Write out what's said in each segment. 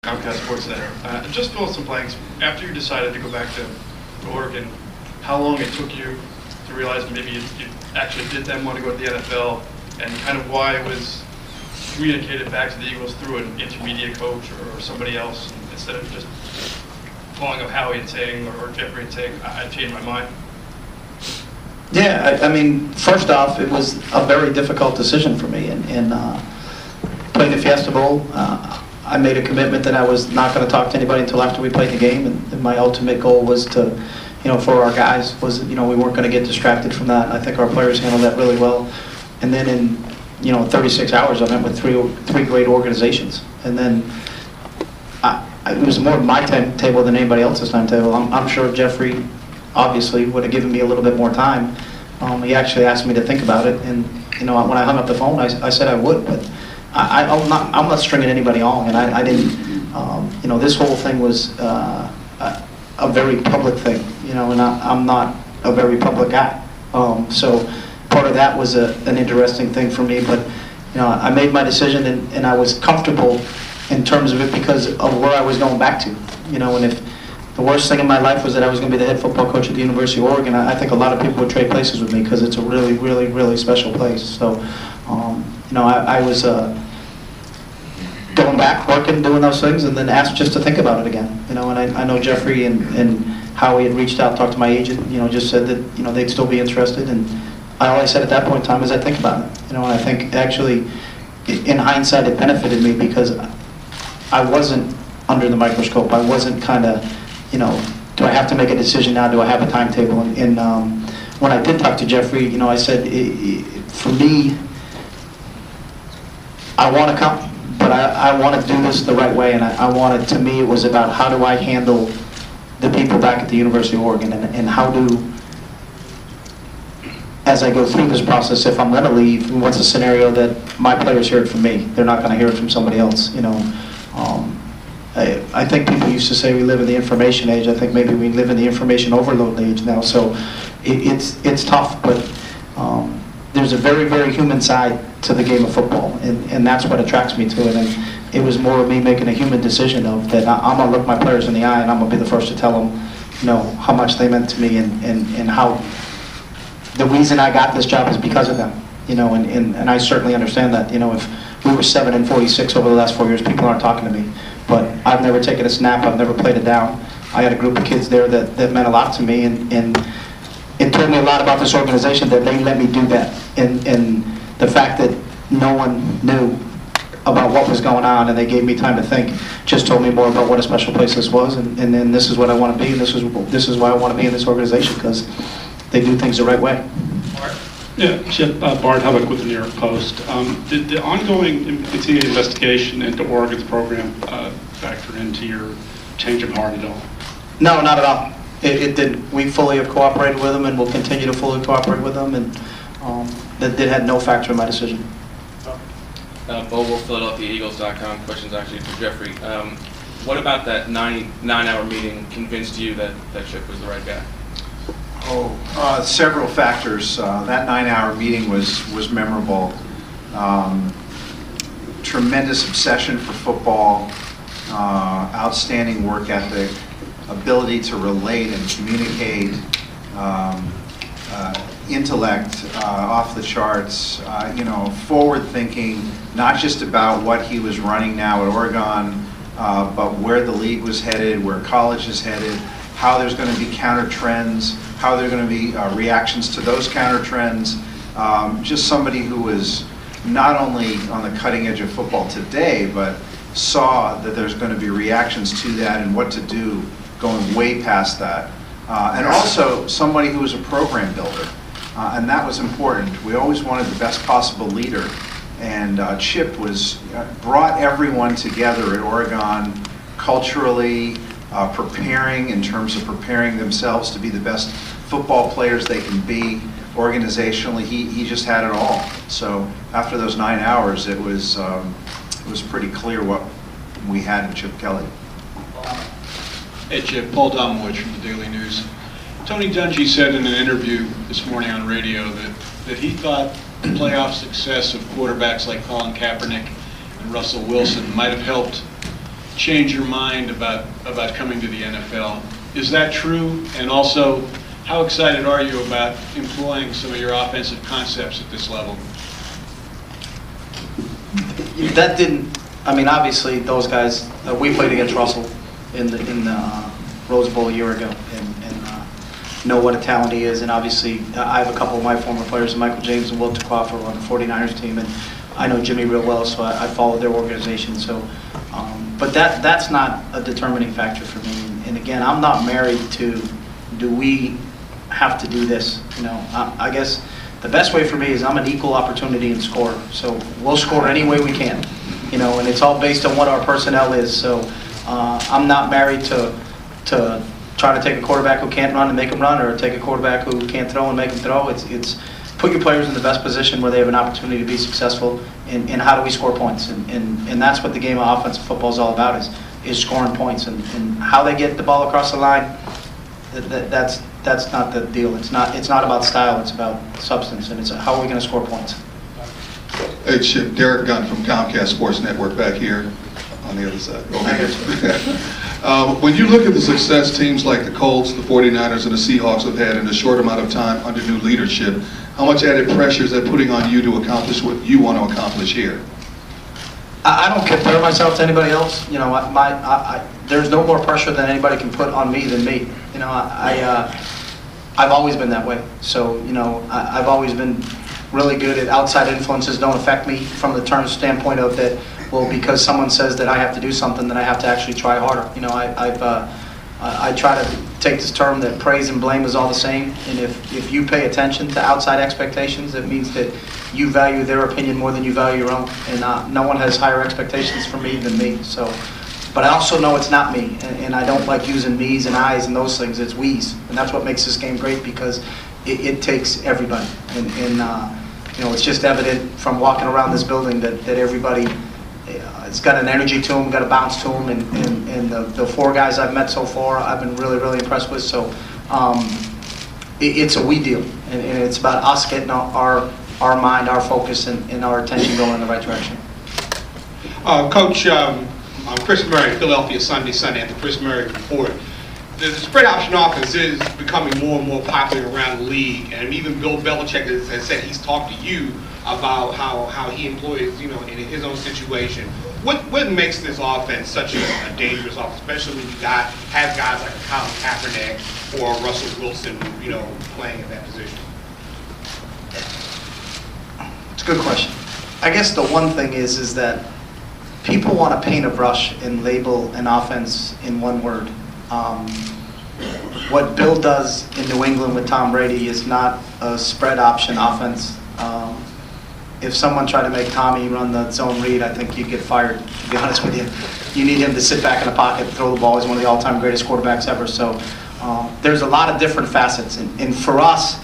Comcast Sports Center. Just fill in some blanks. After you decided to go back to Oregon, how long it took you to realize maybe you actually did then want to go to the NFL, and kind of why it was communicated back to the Eagles through an intermediate coach or somebody else instead of just calling up Howie and saying, or Jeffrey and saying, I changed my mind? Yeah, I mean, first off, it was a very difficult decision for me. And playing the Fiesta Bowl, I made a commitment that I was not going to talk to anybody until after we played the game. And my ultimate goal was to, for our guys, was, we weren't going to get distracted from that. And I think our players handled that really well. And then in, 36 hours, I met with three great organizations. And then it was more my timetable than anybody else's timetable. I'm sure Jeffrey obviously would have given me a little bit more time. He actually asked me to think about it, and when I hung up the phone, I said I would, but I'm not stringing anybody along, and I didn't. This whole thing was a very public thing, and I'm not a very public guy. So part of that was an interesting thing for me, but I made my decision, and I was comfortable in terms of it because of where I was going back to, and if the worst thing in my life was that I was going to be the head football coach at the University of Oregon, I think a lot of people would trade places with me because it's a really, really, really special place. So, I was going back, working, doing those things, and then asked just to think about it again. And I know Jeffrey and Howie had reached out, talked to my agent, just said that, they'd still be interested. And all I said at that point in time is I think about it. And I think actually, in hindsight, it benefited me because I wasn't under the microscope. I wasn't kind of, do I have to make a decision now? Do I have a timetable? And when I did talk to Jeffrey, I said, for me, I want to come, but I want to do this the right way. And I wanted, to me, it was about how do I handle the people back at the University of Oregon, and how do, as I go through this process, if I'm going to leave, what's a scenario that my players hear it from me? They're not going to hear it from somebody else, I think people used to say we live in the information age. I think maybe we live in the information overload age now. So it's tough, but there's a very, very human side to the game of football, and that's what attracts me to it. And it was more of me making a human decision of that I'm going to look my players in the eye, and I'm going to be the first to tell them, how much they meant to me, and how the reason I got this job is because of them. And I certainly understand that. If we were 7-46 over the last 4 years, people aren't talking to me. But I've never taken a snap. I've never played it down. I had a group of kids there that meant a lot to me, and it told me a lot about this organization that they let me do that. And the fact that no one knew about what was going on and they gave me time to think just told me more about what a special place this was. And then this is what I want to be, and this is why I want to be in this organization, because they do things the right way. Yeah, Chip, Bart Hubbock with the New York Post. Did the ongoing continuing investigation into Oregon's program factor into your change of heart at all? No, not at all. It didn't. We fully have cooperated with them, and will continue to fully cooperate with them, and that had no factor in my decision. Bogle, PhiladelphiaEagles.com. Questions actually for Jeffrey. What about that nine-hour meeting convinced you that Chip was the right guy? Several factors. That 9-hour meeting was memorable. Tremendous obsession for football, outstanding work ethic, ability to relate and communicate, intellect off the charts, forward thinking, not just about what he was running now at Oregon, but where the league was headed, where college is headed, how there's going to be counter trends, how there are going to be reactions to those counter trends. Just somebody who was not only on the cutting edge of football today, but saw that there's going to be reactions to that and what to do going way past that. And also somebody who was a program builder. And that was important. We always wanted the best possible leader. And Chip brought everyone together at Oregon culturally, preparing in terms of preparing themselves to be the best football players they can be. Organizationally, he just had it all. So after those 9 hours, it was pretty clear what we had in Chip Kelly. Hey Chip, Paul Domowitch from the Daily News. Tony Dungy said in an interview this morning on radio that he thought the playoff success of quarterbacks like Colin Kaepernick and Russell Wilson might have helped change your mind about coming to the NFL. Is that true? And also, how excited are you about employing some of your offensive concepts at this level? That didn't, I mean, obviously, those guys, we played against Russell in the Rose Bowl a year ago, and know what a talent he is, and obviously, I have a couple of my former players, Michael James and Will Tacquafa, on the 49ers team, and I know Jimmy real well, so I follow their organization, so, but that's not a determining factor for me, and again, I'm not married to, do we have to do this, you know, I guess the best way for me is I'm an equal opportunity and scorer, so we'll score any way we can, you know, and it's all based on what our personnel is, so I'm not married to try to take a quarterback who can't run and make him run, or take a quarterback who can't throw and make him throw. It's put your players in the best position where they have an opportunity to be successful, and how do we score points, and that's what the game of offensive football is all about, is scoring points, and how they get the ball across the line, that's not the deal. It's not about style, it's about substance, and it's how are we going to score points. Hey, Chip, Derek Gunn from Comcast Sports Network back here on the other side. When you look at the success teams like the Colts, the 49ers, and the Seahawks have had in a short amount of time under new leadership, how much added pressure is that putting on you to accomplish what you want to accomplish here? I don't compare myself to anybody else. You know, there's no more pressure than anybody can put on me than me. You know, I've always been that way. So, you know, I've always been really good at outside influences don't affect me from the term standpoint of that, well, because someone says that I have to do something, then I have to actually try harder. You know, I try to take this term that praise and blame is all the same, and if you pay attention to outside expectations, it means that you value their opinion more than you value your own, and no one has higher expectations for me than me. So, but I also know it's not me, and I don't like using me's and I's and those things. It's we's, and that's what makes this game great, because it takes everybody, and you know, it's just evident from walking around this building that everybody, it's got an energy to them, got a bounce to them, and the four guys I've met so far, I've been really, really impressed with. So it's a we deal, and it's about us getting our mind, our focus, and our attention going in the right direction. Coach, I'm Chris Murray, Philadelphia Sunday at the Chris Murray Report. The spread option offense is becoming more and more popular around the league, and even Bill Belichick has said he's talked to you about how he employs, you know, in his own situation. What makes this offense such a dangerous offense, especially when you have guys like Colin Kaepernick or Russell Wilson, you know, playing in that position? It's a good question. I guess the one thing is that people want to paint a brush and label an offense in one word. What Bill does in New England with Tom Brady is not a spread option offense. If someone tried to make Tommy run the zone read, I think you'd get fired, to be honest with you. You need him to sit back in the pocket, throw the ball. He's one of the all-time greatest quarterbacks ever. So there's a lot of different facets. And for us,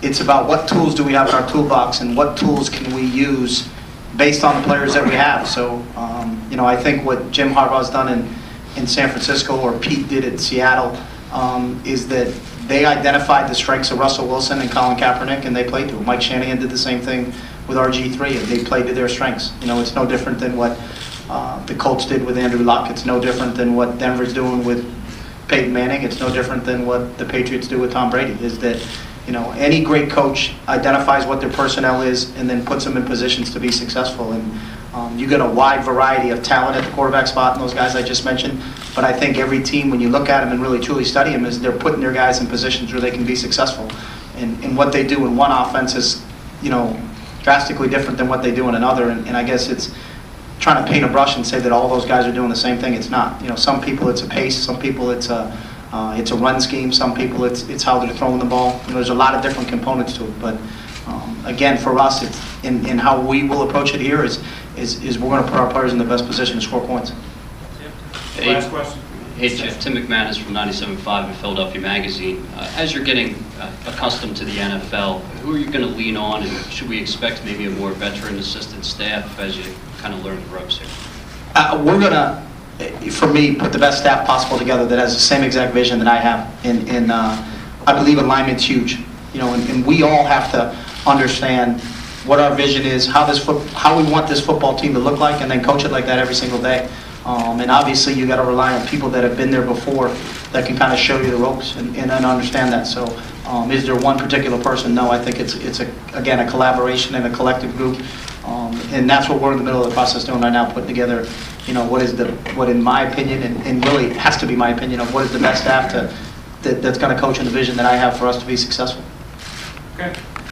it's about what tools do we have in our toolbox and what tools can we use based on the players that we have. So, you know, I think what Jim Harbaugh's done in San Francisco, or Pete did at Seattle, is that they identified the strengths of Russell Wilson and Colin Kaepernick, and they played to it. Mike Shanahan did the same thing with RG3, and they played to their strengths. You know, it's no different than what the Colts did with Andrew Luck. It's no different than what Denver's doing with Peyton Manning. It's no different than what the Patriots do with Tom Brady. Is that, you know, any great coach identifies what their personnel is and then puts them in positions to be successful. And you get a wide variety of talent at the quarterback spot, and those guys I just mentioned. But I think every team, when you look at them and really truly study them, is they're putting their guys in positions where they can be successful. And what they do in one offense is, you know, drastically different than what they do in another. And I guess it's trying to paint a brush and say that all those guys are doing the same thing. It's not. You know, some people it's a pace, some people it's a run scheme, some people it's how they're throwing the ball. You know, there's a lot of different components to it. But again, for us, it's in how we will approach it here is we're going to put our players in the best position to score points. Hey, last question. Hey, Jeff. Tim McManus from 97.5 and Philadelphia Magazine. As you're getting accustomed to the NFL, who are you going to lean on, and should we expect maybe a more veteran assistant staff as you kind of learn the ropes here? We're going to, for me, put the best staff possible together that has the same exact vision that I have. And I believe alignment's huge. You know, and we all have to understand what our vision is, how we want this football team to look like, and then coach it like that every single day. And obviously, you got to rely on people that have been there before that can kind of show you the ropes and understand that. So is there one particular person? No, I think it's again, a collaboration and a collective group. And that's what we're in the middle of the process doing right now, putting together, what in my opinion, and really it has to be my opinion, of what is the best staff that's going to coach in the vision that I have for us to be successful. Okay.